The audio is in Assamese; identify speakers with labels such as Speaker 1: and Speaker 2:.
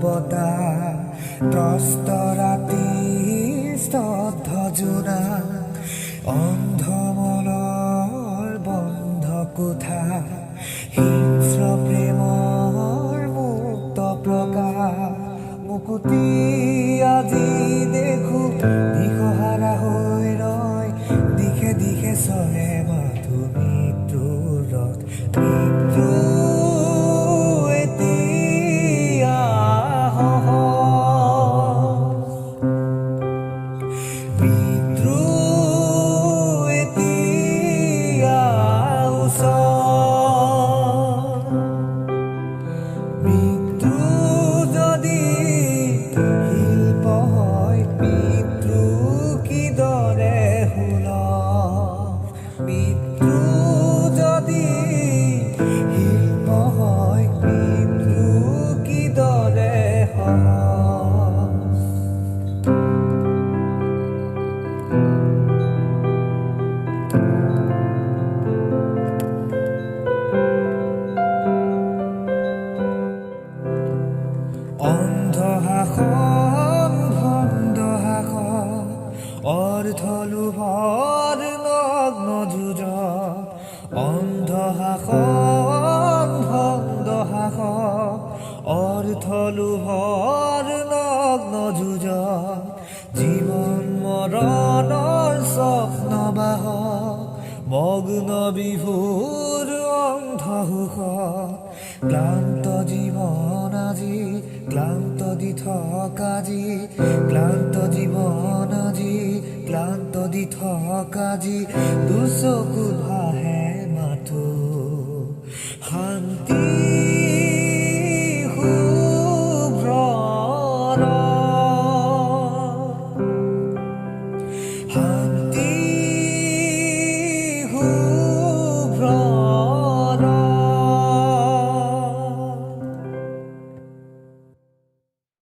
Speaker 1: নীৰৱতা ত্ৰস্ত ৰাতি স্তব্ধ জোনা অন্ধ মনৰ বন্ধ কোঠা হিংস্ৰ প্ৰেমৰ মুক্ত প্ৰকাশ মুকুতি আজি দেখো দিশহাৰা হৈ ৰয় দিশে দিশে চৰে মাথো মৃত্যুৰ ৰথ মৃত্যু এতিয়া মৃত্যু এতিয়া ওচৰ মৃত্যু যদি শিল্প হয় মৃত্যু কিদৰে সুলভ মৃত্যু যদি শিল্প হয় মৃত্যু কিদৰে সহজ অন্ধ শাসন ভণ্ড শাসন অৰ্থ লোভৰ নগ্ন যুঁজ অন্ধ শাসন ভণ্ড শাসন অৰ্থ লোভৰ নগ্ন যুঁজ জীৱন মৰণৰ স্বপ্ন বাহক মগ্ন বিভোৰ অন্ধ সুখ ক্লান্ত জীৱন আজি ক্লান্ত দি থকা আজি ক্লান্ত জীৱন আজি ক্লান্ত দি থকা আজি দুচকুত ভাহে মাথো শান্তি শুভ্ৰ